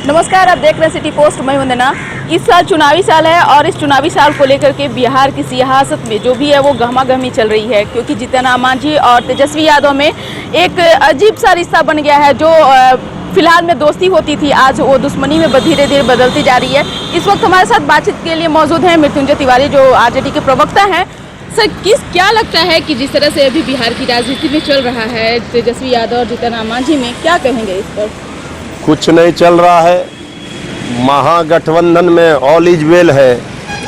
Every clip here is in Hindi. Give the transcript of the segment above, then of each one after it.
नमस्कार, आप देख रहे हैं सिटी पोस्ट। मैं वंदना। इस साल चुनावी साल है और इस चुनावी साल को लेकर के बिहार की सियासत में जो भी है वो गहमा-गहमी चल रही है, क्योंकि जीतन राम मांझी और तेजस्वी यादव में एक अजीब सा रिश्ता बन गया है। जो फिलहाल में दोस्ती होती थी, आज वो दुश्मनी में धीरे धीरे बदलती जा रही है। इस वक्त हमारे साथ बातचीत के लिए मौजूद हैं मृत्युंजय तिवारी, जो आरजेडी के प्रवक्ता हैं। सर, क्या लगता है कि जिस तरह से अभी बिहार की राजनीति में चल रहा है तेजस्वी यादव और जीतन राम मांझी में, क्या कहेंगे इस पर? कुछ नहीं चल रहा है। महागठबंधन में ऑल इज वेल है,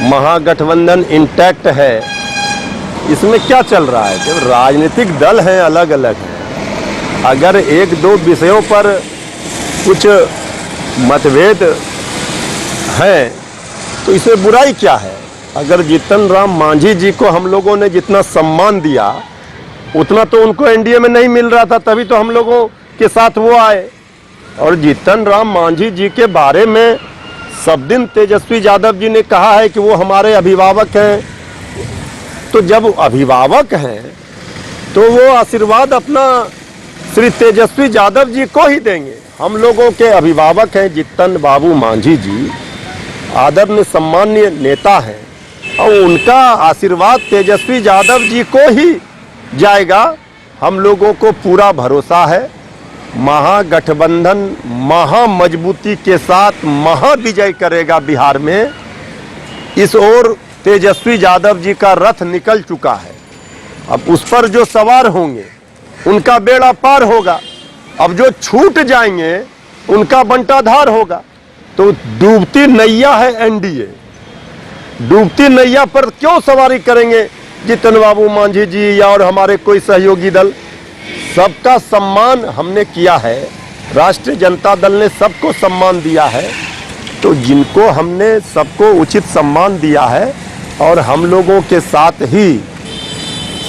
महागठबंधन इंटैक्ट है। इसमें क्या चल रहा है? जब राजनीतिक दल हैं अलग अलग हैं, अगर एक दो विषयों पर कुछ मतभेद हैं तो इसमें बुराई क्या है? अगर जीतन राम मांझी जी को हम लोगों ने जितना सम्मान दिया उतना तो उनको एनडीए में नहीं मिल रहा था, तभी तो हम लोगों के साथ वो आए। और जीतन राम मांझी जी के बारे में सब दिन तेजस्वी यादव जी ने कहा है कि वो हमारे अभिभावक हैं। तो जब अभिभावक हैं तो वो आशीर्वाद अपना श्री तेजस्वी यादव जी को ही देंगे। हम लोगों के अभिभावक हैं जीतन बाबू मांझी जी, आदरणीय सम्मानीय नेता हैं, और उनका आशीर्वाद तेजस्वी यादव जी को ही जाएगा। हम लोगों को पूरा भरोसा है महागठबंधन महामजबूती के साथ महाविजय करेगा बिहार में। इस ओर तेजस्वी यादव जी का रथ निकल चुका है, अब उस पर जो सवार होंगे उनका बेड़ा पार होगा। अब जो छूट जाएंगे उनका बंटाधार होगा। तो डूबती नैया है एनडीए, डूबती नैया पर क्यों सवारी करेंगे जीतन बाबू मांझी जी या और हमारे कोई सहयोगी दल? सबका सम्मान हमने किया है, राष्ट्रीय जनता दल ने सबको सम्मान दिया है। तो जिनको हमने सबको उचित सम्मान दिया है और हम लोगों के साथ ही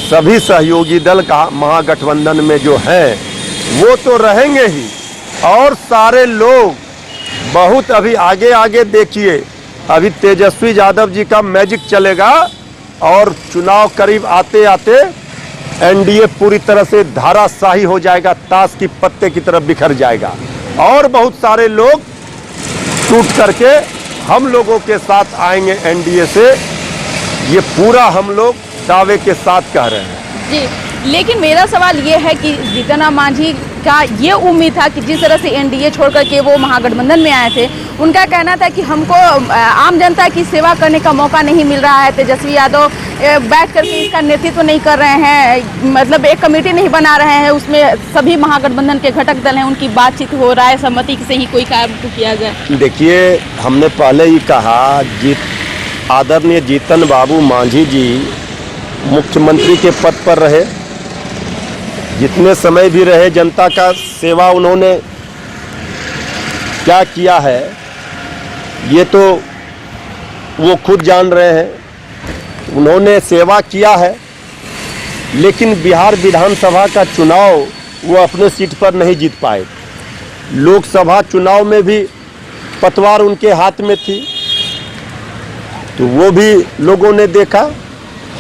सभी सहयोगी दल का महागठबंधन में जो है वो तो रहेंगे ही। और सारे लोग बहुत अभी आगे आगे देखिए, अभी तेजस्वी यादव जी का मैजिक चलेगा और चुनाव करीब आते आते एनडीए पूरी तरह से धाराशाही हो जाएगा, ताश की पत्ते की तरफ बिखर जाएगा और बहुत सारे लोग टूट करके हम लोगों के साथ आएंगे एनडीए से। ये पूरा हम लोग दावे के साथ कह रहे हैं जी। लेकिन मेरा सवाल ये है कि जीतन राम मांझी का ये उम्मीद था कि जिस तरह से एनडीए छोड़ करके वो महागठबंधन में आए थे, उनका कहना था कि हमको आम जनता की सेवा करने का मौका नहीं मिल रहा है। तेजस्वी यादव बैठ करके इसका नेतृत्व नहीं कर रहे हैं, मतलब एक कमेटी नहीं बना रहे हैं, उसमें सभी महागठबंधन के घटक दल हैं, उनकी बातचीत हो रहा है, सहमति से ही कोई काम किया जाए। देखिए, हमने पहले ही कहा आदरणीय जीतन बाबू मांझी जी मुख्यमंत्री के पद पर रहे, जितने समय भी रहे जनता का सेवा उन्होंने क्या किया है ये तो वो खुद जान रहे हैं। उन्होंने सेवा किया है, लेकिन बिहार विधानसभा का चुनाव वो अपने सीट पर नहीं जीत पाए। लोकसभा चुनाव में भी पतवार उनके हाथ में थी, तो वो भी लोगों ने देखा।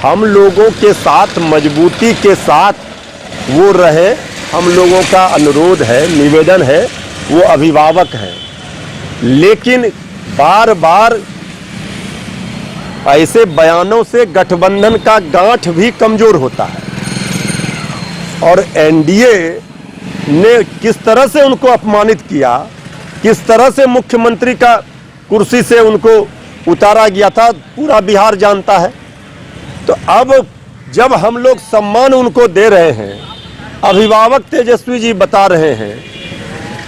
हम लोगों के साथ मजबूती के साथ वो रहे। हम लोगों का अनुरोध है, निवेदन है, वो अभिभावक हैं, लेकिन बार बार ऐसे बयानों से गठबंधन का गांठ भी कमजोर होता है। और एनडीए ने किस तरह से उनको अपमानित किया, किस तरह से मुख्यमंत्री का कुर्सी से उनको उतारा गया था, पूरा बिहार जानता है। तो अब जब हम लोग सम्मान उनको दे रहे हैं, अभिभावक तेजस्वी जी बता रहे हैं,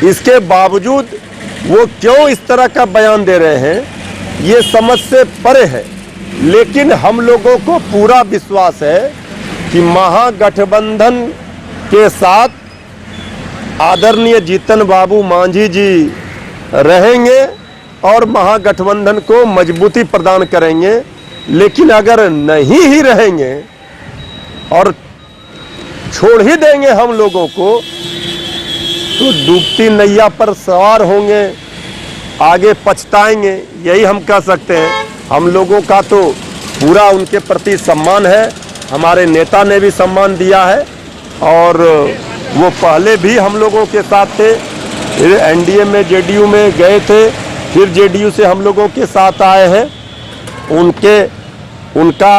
इसके बावजूद वो क्यों इस तरह का बयान दे रहे हैं ये समझ से परे है। लेकिन हम लोगों को पूरा विश्वास है कि महागठबंधन के साथ आदरणीय जीतन बाबू मांझी जी रहेंगे और महागठबंधन को मजबूती प्रदान करेंगे। लेकिन अगर नहीं ही रहेंगे और छोड़ ही देंगे हम लोगों को, तो डूबती नैया पर सवार होंगे, आगे पछताएंगे। यही हम कह सकते हैं। हम लोगों का तो पूरा उनके प्रति सम्मान है, हमारे नेता ने भी सम्मान दिया है और वो पहले भी हम लोगों के साथ थे। फिर एनडीए में जेडीयू में गए थे, फिर जेडीयू से हम लोगों के साथ आए हैं। उनका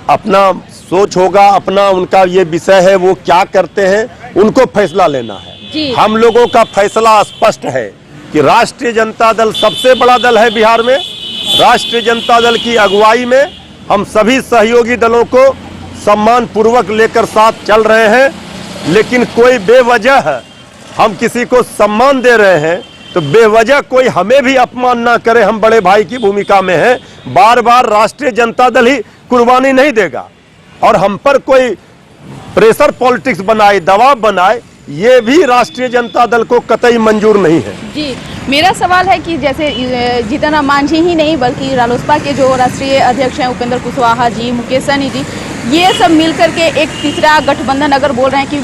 अपना सोच होगा, अपना उनका ये विषय है, वो क्या करते हैं उनको फैसला लेना है जी। हम लोगों का फैसला स्पष्ट है कि राष्ट्रीय जनता दल सबसे बड़ा दल है बिहार में। राष्ट्रीय जनता दल की अगुवाई में हम सभी सहयोगी दलों को सम्मान पूर्वक लेकर साथ चल रहे हैं, लेकिन कोई बेवजह हम किसी को सम्मान दे रहे हैं तो बेवजह कोई हमें भी अपमान ना करे। हम बड़े भाई की भूमिका में हैं, बार बार राष्ट्रीय जनता दल ही कुर्बानी नहीं देगा और हम पर कोई प्रेशर पॉलिटिक्स बनाए, दबाव बनाए, ये भी राष्ट्रीय जनता दल को कतई मंजूर नहीं है। जी, मेरा सवाल है कि जैसे जीतन राम मांझी ही नहीं बल्कि रालोसपा के जो राष्ट्रीय अध्यक्ष हैं उपेंद्र कुशवाहा जी, मुकेश सहनी जी, ये सब मिलकर के एक तीसरा गठबंधन अगर बोल रहे हैं कि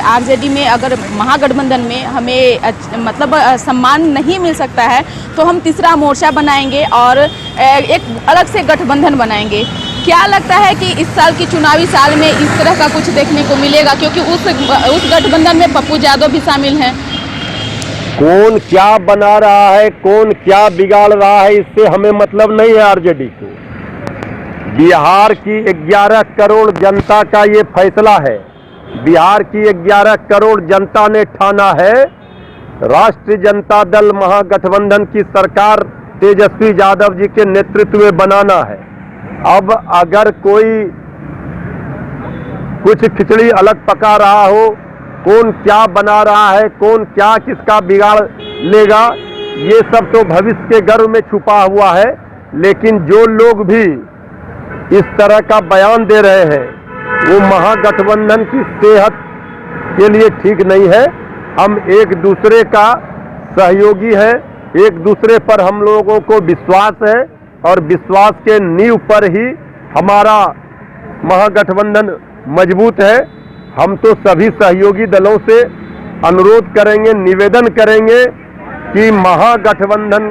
आरजेडी में अगर महागठबंधन में हमें मतलब सम्मान नहीं मिल सकता है तो हम तीसरा मोर्चा बनाएंगे और एक अलग से गठबंधन बनाएंगे। क्या लगता है कि इस साल की चुनावी साल में इस तरह का कुछ देखने को मिलेगा, क्योंकि उस गठबंधन में पप्पू यादव भी शामिल हैं? कौन क्या बना रहा है, कौन क्या बिगाड़ रहा है, इससे हमें मतलब नहीं है आरजेडी को। बिहार की 11 करोड़ जनता का ये फैसला है। बिहार की 11 करोड़ जनता ने ठाना है राष्ट्रीय जनता दल महागठबंधन की सरकार तेजस्वी यादव जी के नेतृत्व में बनाना है। अब अगर कोई कुछ खिचड़ी अलग पका रहा हो, कौन क्या बना रहा है, कौन क्या किसका बिगाड़ लेगा, ये सब तो भविष्य के गर्भ में छुपा हुआ है। लेकिन जो लोग भी इस तरह का बयान दे रहे हैं वो महागठबंधन की सेहत के लिए ठीक नहीं है। हम एक दूसरे का सहयोगी है, एक दूसरे पर हम लोगों को विश्वास है और विश्वास के नींव पर ही हमारा महागठबंधन मजबूत है। हम तो सभी सहयोगी दलों से अनुरोध करेंगे, निवेदन करेंगे कि महागठबंधन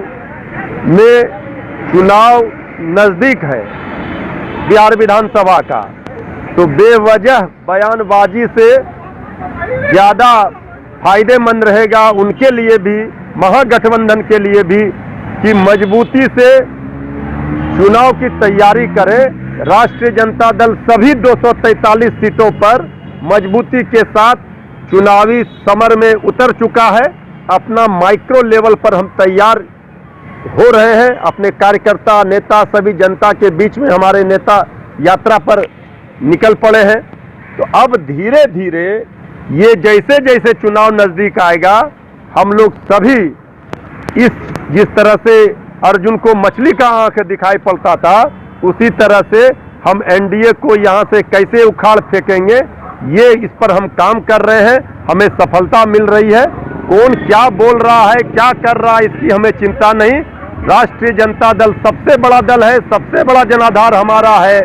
में चुनाव नजदीक है बिहार विधानसभा का, तो बेवजह बयानबाजी से ज्यादा फायदेमंद रहेगा उनके लिए भी, महागठबंधन के लिए भी, कि मजबूती से चुनाव की तैयारी करें। राष्ट्रीय जनता दल सभी 243 सीटों पर मजबूती के साथ चुनावी समर में उतर चुका है। अपना माइक्रो लेवल पर हम तैयार हो रहे हैं। अपने कार्यकर्ता, नेता, सभी जनता के बीच में हमारे नेता यात्रा पर निकल पड़े हैं। तो अब धीरे धीरे ये जैसे जैसे चुनाव नजदीक आएगा, हम लोग सभी जिस तरह से अर्जुन को मछली का आंख दिखाई पड़ता था, उसी तरह से हम एनडीए को यहाँ से कैसे उखाड़ फेंकेंगे, ये इस पर हम काम कर रहे हैं। हमें सफलता मिल रही है। कौन क्या बोल रहा है, क्या कर रहा है, इसकी हमें चिंता नहीं। राष्ट्रीय जनता दल सबसे बड़ा दल है, सबसे बड़ा जनाधार हमारा है।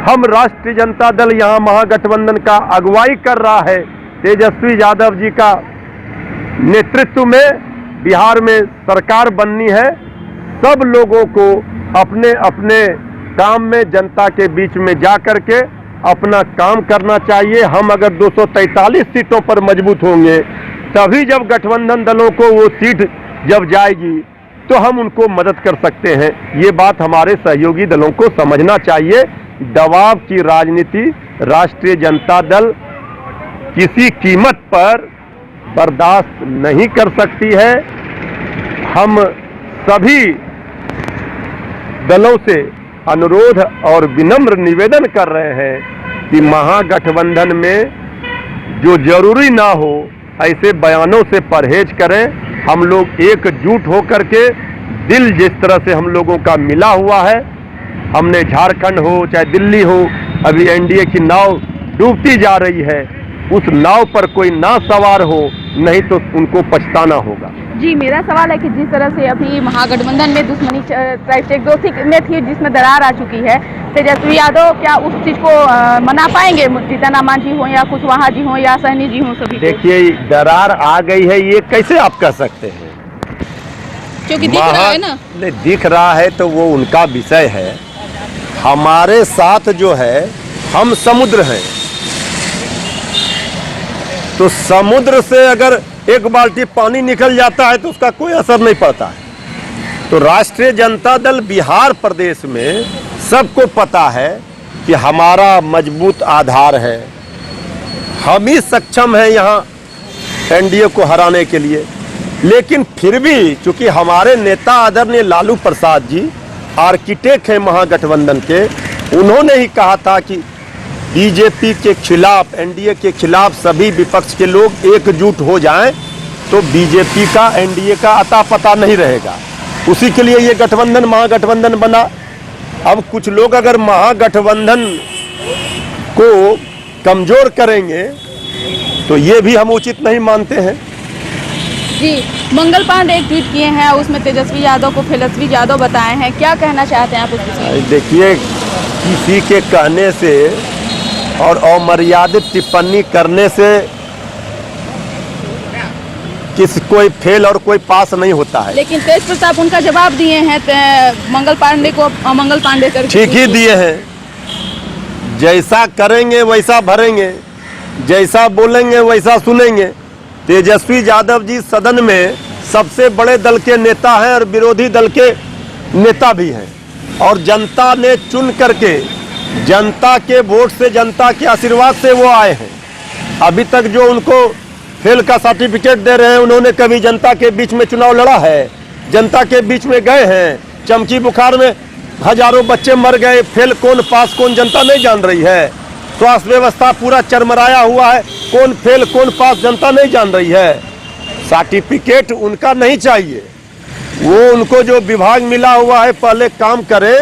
हम राष्ट्रीय जनता दल यहाँ महागठबंधन का अगुवाई कर रहा है। तेजस्वी यादव जी का नेतृत्व में बिहार में सरकार बननी है। सब लोगों को अपने अपने काम में जनता के बीच में जा करके अपना काम करना चाहिए। हम अगर 243 सीटों पर मजबूत होंगे, तभी जब गठबंधन दलों को वो सीट जब जाएगी तो हम उनको मदद कर सकते हैं। ये बात हमारे सहयोगी दलों को समझना चाहिए। दबाव की राजनीति राष्ट्रीय जनता दल किसी कीमत पर बर्दाश्त नहीं कर सकती है। हम सभी दलों से अनुरोध और विनम्र निवेदन कर रहे हैं कि महागठबंधन में जो जरूरी ना हो ऐसे बयानों से परहेज करें। हम लोग एकजुट होकर के, दिल जिस तरह से हम लोगों का मिला हुआ है, हमने झारखंड हो चाहे दिल्ली हो, अभी एनडीए की नाव डूबती जा रही है, उस नाव पर कोई ना सवार हो, नहीं तो उनको पछताना होगा। जी, मेरा सवाल है कि जिस तरह से अभी महागठबंधन में दुश्मनी टाइप से एक दोस्ती में थी जिसमें दरार आ चुकी है, तेजस्वी यादव क्या उस चीज को मना पाएंगे? जीतन राम मांझी हो या कुशवाहा जी हो या सहनी जी हो, सभी देखिए दरार आ गई है, ये कैसे आप कह सकते हैं? क्योंकि दिख रहा है ना, दिख रहा है तो वो उनका विषय है। हमारे साथ जो है, हम समुद्र हैं, तो समुद्र से अगर एक बाल्टी पानी निकल जाता है तो उसका कोई असर नहीं पड़ता है। तो राष्ट्रीय जनता दल बिहार प्रदेश में सबको पता है कि हमारा मजबूत आधार है, हम ही सक्षम हैं यहाँ एनडीए को हराने के लिए। लेकिन फिर भी चूंकि हमारे नेता आदरणीय लालू प्रसाद जी आर्किटेक्ट हैं महागठबंधन के, उन्होंने ही कहा था कि बीजेपी के खिलाफ, एनडीए के खिलाफ सभी विपक्ष के लोग एकजुट हो जाएं तो बीजेपी का, एनडीए का अता पता नहीं रहेगा। उसी के लिए ये गठबंधन, महागठबंधन बना। अब कुछ लोग अगर महागठबंधन को कमजोर करेंगे तो ये भी हम उचित नहीं मानते हैं। जी, मंगल पांडे एक ट्वीट किए हैं, उसमें तेजस्वी यादव को फिलस्वी यादव बताए हैं, क्या कहना चाहते हैं आप उस विषय में? देखिए, किसी के कहने से और अमर्यादित टिप्पणी करने से कोई फेल और कोई पास नहीं होता है। लेकिन तेज प्रताप उनका जवाब दिए हैं मंगल पांडे को अमंगल पांडे करके। ठीक ही दिए हैं, जैसा करेंगे वैसा भरेंगे, जैसा बोलेंगे वैसा सुनेंगे। तेजस्वी यादव जी सदन में सबसे बड़े दल के नेता हैं और विरोधी दल के नेता भी हैं, और जनता ने चुन करके, जनता के वोट से, जनता के आशीर्वाद से वो आए हैं। अभी तक जो उनको फेल का सर्टिफिकेट दे रहे हैं, उन्होंने कभी जनता के बीच में चुनाव लड़ा है? जनता के बीच में गए हैं? चमकी बुखार में हजारों बच्चे मर गए, फेल कौन पास कौन जनता नहीं जान रही है। स्वास्थ्य व्यवस्था पूरा चरमराया हुआ है, कौन फेल कौन पास जनता नहीं जान रही है। सर्टिफिकेट उनका नहीं चाहिए, वो उनको जो विभाग मिला हुआ है पहले काम करे,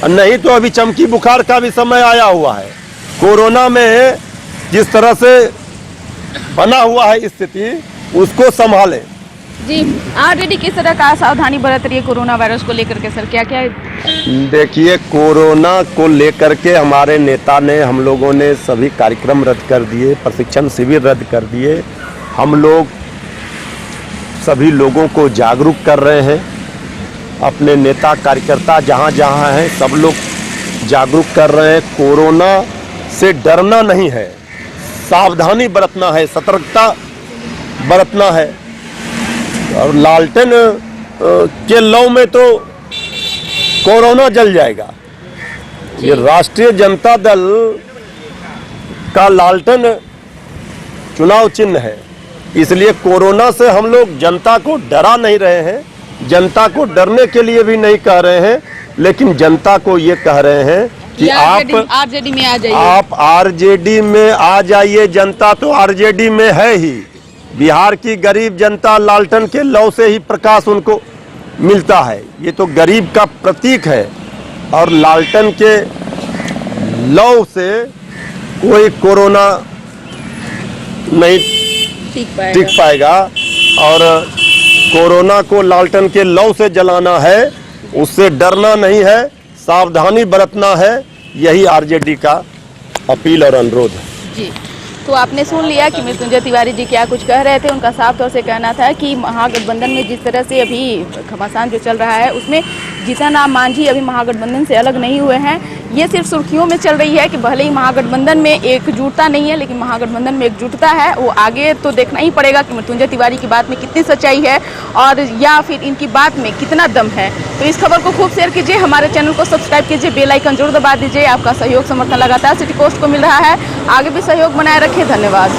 नहीं तो अभी चमकी बुखार का भी समय आया हुआ है। कोरोना में जिस तरह से बना हुआ है स्थिति, उसको संभालें। जी, ऑलरेडी किस तरह का सावधानी बरत रही है कोरोना वायरस को लेकर के सर, क्या क्या? देखिए, कोरोना को लेकर के हमारे नेता ने, हम लोगों ने सभी कार्यक्रम रद्द कर दिए, प्रशिक्षण शिविर रद्द कर दिए। हम लोग सभी लोगों को जागरूक कर रहे हैं, अपने नेता कार्यकर्ता जहाँ जहाँ हैं सब लोग जागरूक कर रहे हैं। कोरोना से डरना नहीं है, सावधानी बरतना है, सतर्कता बरतना है। और लालटेन के लौ में तो कोरोना जल जाएगा। ये राष्ट्रीय जनता दल का लालटेन चुनाव चिन्ह है, इसलिए कोरोना से हम लोग जनता को डरा नहीं रहे हैं, जनता को डरने के लिए भी नहीं कह रहे हैं, लेकिन जनता को ये कह रहे हैं कि आप आरजेडी में आ जाइए, आप आरजेडी में आ जाइए। जनता तो आरजेडी में है ही, बिहार की गरीब जनता लालटेन के लौ से ही प्रकाश उनको मिलता है, ये तो गरीब का प्रतीक है। और लालटेन के लौ से कोई कोरोना नहीं टिक पाएगा। और कोरोना को लालटेन के लौ से जलाना है, उससे डरना नहीं है, सावधानी बरतना है, यही आरजेडी का अपील और अनुरोध है। जी, तो आपने सुन लिया कि मृत्युंजय तिवारी जी क्या कुछ कह रहे थे। उनका साफ तौर से कहना था कि महागठबंधन में जिस तरह से अभी घमासान जो चल रहा है, उसमें जीतन राम मांझी अभी महागठबंधन से अलग नहीं हुए हैं। ये सिर्फ सुर्खियों में चल रही है कि भले ही महागठबंधन में एकजुटता नहीं है, लेकिन महागठबंधन में एकजुटता है। वो आगे तो देखना ही पड़ेगा कि मृत्युंजय तिवारी की बात में कितनी सच्चाई है और या फिर इनकी बात में कितना दम है। तो इस खबर को खूब शेयर कीजिए, हमारे चैनल को सब्सक्राइब कीजिए, बेल आइकन जरूर दबा दीजिए। आपका सहयोग समर्थन लगातार सिटी पोस्ट को मिल रहा है, आगे भी सहयोग बनाए रखिए। धन्यवाद।